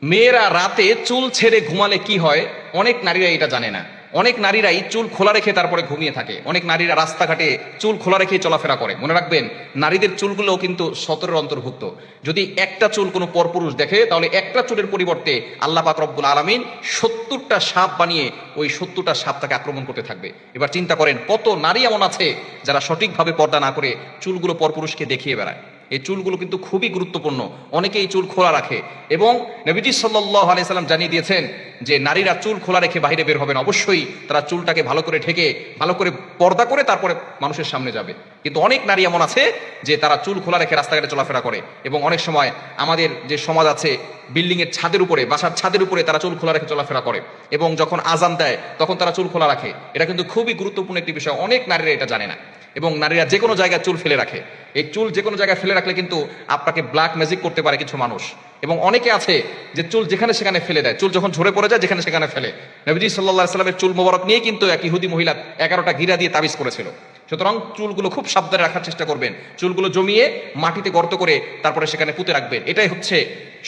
মেয়েরা রাতে চুল ছেড়ে ঘুমালে কি হয়, অনেক নারীরা এটা জানে না। অনেক নারীরাই চুল খোলা রেখে তারপরে ঘুমিয়ে থাকে। অনেক নারীরা রাস্তাঘাটে চুল খোলা রেখে চলাফেরা করে। মনে রাখবেন, নারীদের চুলগুলো কিন্তু সতরের অন্তর্ভুক্ত। যদি একটা চুল কোনো পরপুরুষ দেখে, তাহলে একটা চুলের পরিবর্তে আল্লাহ পাক রব্বুল আলামিন 70টা সাপ বানিয়ে ওই 70টা সাপ তাকে আক্রমণ করতে থাকবে। এবার চিন্তা করেন, কত নারী এমন আছে যারা সঠিকভাবে পর্দা না করে চুলগুলো পরপুরুষকে দেখিয়ে বেড়ায়। এই চুলগুলো কিন্তু খুবই গুরুত্বপূর্ণ। অনেকে এই চুল খোলা রাখে এবং নবীজি সাল্লাল্লাহু আলাইহি সাল্লাম জানিয়ে দিয়েছেন যে নারীরা চুল খোলা রেখে বাইরে বের হবে না। অবশ্যই তারা চুলটাকে ভালো করে ঢেকে, ভালো করে পর্দা করে তারপরে মানুষের সামনে যাবে। কিন্তু অনেক নারী এমন আছে যে তারা চুল খোলা রেখে রাস্তাঘাটে চলাফেরা করে। এবং অনেক সময় আমাদের যে সমাজ আছে, বিল্ডিং এর ছাদের উপরে, বাসার ছাদের উপরে তারা চুল খোলা রেখে চলাফেরা করে এবং যখন আজান দেয় তখন তারা চুল খোলা রাখে। এটা কিন্তু খুবই গুরুত্বপূর্ণ একটি বিষয়। অনেক নারীরা এটা জানে না। এবং নারীরা যে কোনো জায়গায় চুল ফেলে রাখে। এই চুল যে কোনো জায়গায় ফেলে রাখলে কিন্তু আপনাকে ব্ল্যাক ম্যাজিক করতে পারে কিছু মানুষ। এবং অনেকে আছে যে চুল যেখানে সেখানে ফেলে দেয়, চুল যখন ঝরে পড়ে যায় যেখানে সেখানে ফেলে। নবীজি সাল্লাল্লাহু আলাইহি সাল্লামের চুল মোবারক নিয়ে কিন্তু এক ইহুদি মহিলা 11টা গিরা দিয়ে তাবিজ করেছিল। সুতরাং চুলগুলো খুব সাবধানে রাখার চেষ্টা করবেন। চুলগুলো জমিয়ে মাটিতে গর্ত করে তারপরে সেখানে পুঁতে রাখবেন। এটাই হচ্ছে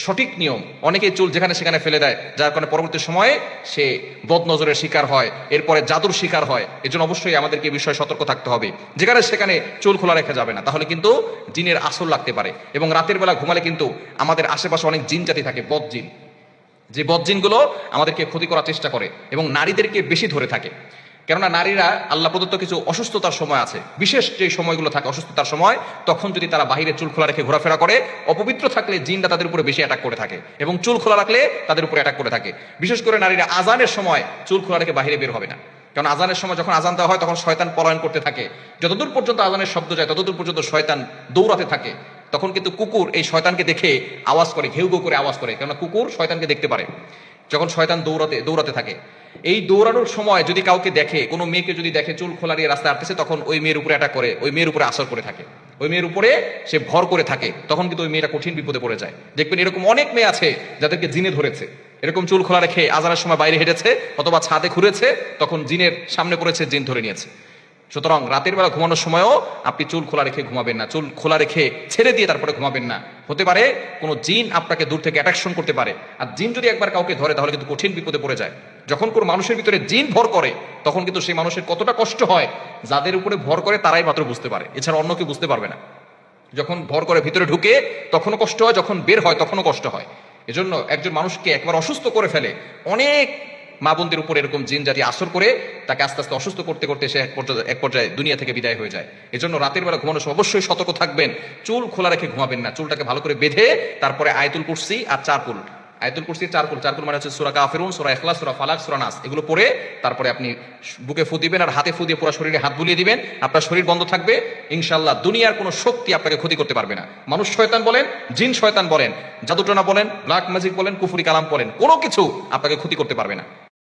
সঠিক নিয়ম। অনেকে চুল যেখানে সেখানে ফেলে দেয়, যার কারণে পরবর্তী সময়ে সে বদনজরের শিকার হয়, এরপরে জাদুর শিকার হয়। এজন্য অবশ্যই আমাদেরকে এই বিষয়ে সতর্ক থাকতে হবে। যেখানে সেখানে চুল খোলা রেখা যাবে না, তাহলে কিন্তু জিনের আসর লাগতে পারে। এবং রাতের বেলা ঘুমালে কিন্তু আমাদের আশেপাশে অনেক জিন জাতি থাকে, বদজিন। যে বদজিনগুলো আমাদেরকে ক্ষতি করার চেষ্টা করে এবং নারীদেরকে বেশি ধরে থাকে। কেননা নারীরা আল্লাহ প্রদত্ত কিছু অসুস্থতার সময় আছে, বিশেষ যে সময়গুলো থাকে অসুস্থতার সময়, তখন যদি তারা বাহিরে চুল খোলা রেখে ঘোরাফেরা করে, অপবিত্র থাকলে জিনটা তাদের উপরে বেশি অ্যাটাক করে থাকে এবং চুল খোলা রাখলে তাদের উপরে অ্যাটাক করে থাকে। বিশেষ করে নারীরা আজানের সময় চুল খোলা রেখে বাহিরে বের হবে না। কারণ আজানের সময় যখন আজান দেওয়া হয় তখন শয়তান পলায়ন করতে থাকে। যতদূর পর্যন্ত আজানের শব্দ যায় ততদূর পর্যন্ত শয়তান দৌড়াতে থাকে। তখন কিন্তু কুকুর এই শয়তানকে দেখে আওয়াজ করে, ঘেউ ঘেউ করে আওয়াজ করে, কেননা কুকুর শয়তানকে দেখতে পারে যখন শয়তান দৌড়াতে থাকে। এই দৌড়ানোর সময় যদি কাউকে দেখে, কোনো মেয়েকে যদি দেখে চুল খোলা দিয়ে রাস্তায় আসতেছে, তখন ওই মেয়ের উপরে অ্যাটাক করে, ওই মেয়ের উপরে আসর করে থাকে, ওই মেয়ের উপরে সে ভর করে থাকে। তখন কিন্তু ওই মেয়েটা কঠিন বিপদে পড়ে যায়। দেখবেন এরকম অনেক মেয়ে আছে যাদেরকে জিনে ধরেছে। এরকম চুল খোলা রেখে আজানের সময় বাইরে হেঁটেছে অথবা ছাদে ঘুরেছে, তখন জিনের সামনে পড়েছে, জিন ধরে নিয়েছে। সুতরাং রাতের বেলা ঘুমানোর সময়ও আপনি চুল খোলা রেখে ঘুমাবেন না, চুল খোলা রেখে ছেড়ে দিয়ে তারপরে ঘুমাবেন না। হতে পারে কোনো জিন আপনাকে দূর থেকে অ্যাট্রাকশন করতে পারে। আর জিন যদি একবার কাউকে ধরে তাহলে কিন্তু কঠিন বিপদে পড়ে যায়। যখন কোনো মানুষের ভিতরে জিন ভর করে তখন কিন্তু সেই মানুষের কতটা কষ্ট হয়, যাদের উপরে ভর করে তারাই মাত্র বুঝতে পারে, এছাড়া অন্য কেউ বুঝতে পারবে না। যখন ভর করে ভিতরে ঢুকে তখনও কষ্ট হয়, যখন বের হয় তখনও কষ্ট হয়। এজন্য একজন মানুষকে একবার অসুস্থ করে ফেলে, অনেক মা বোনদের উপর এরকম জিন জাতি আসর করে তাকে আস্তে আস্তে অসুস্থ করতে করতে সে এক পর্যায়ে দুনিয়া থেকে বিদায় হয়ে যায়। এজন্য রাতের বেলা ঘুমানোর সময় অবশ্যই সতর্ক থাকবেন। চুল খোলা রেখে ঘুমাবেন না, চুলটাকে ভালো করে বেঁধে তারপরে আয়াতুল কুরসি আর চারকুল, আয়াতুল কুরসি চারকুল মানে হচ্ছে সূরা কাফিরুন, সূরা ইখলাস, সূরা ফালাক, সূরা নাস, এগুলো পড়ে তারপরে আপনি বুকে ফু দিবেন আর হাতে ফু দিয়ে পুরো শরীরে হাত বুলিয়ে দিবেন। আপনার শরীর বন্ধ থাকবে, ইনশাআল্লাহ দুনিয়ার কোনো শক্তি আপনাকে ক্ষতি করতে পারবে না। মানুষ শয়তান বলেন, জিন শয়তান বলেন, জাদুটনা বলেন, ব্ল্যাক ম্যাজিক বলেন, কুফরি কালাম বলেন, কোনো কিছু আপনাকে ক্ষতি করতে পারবে না।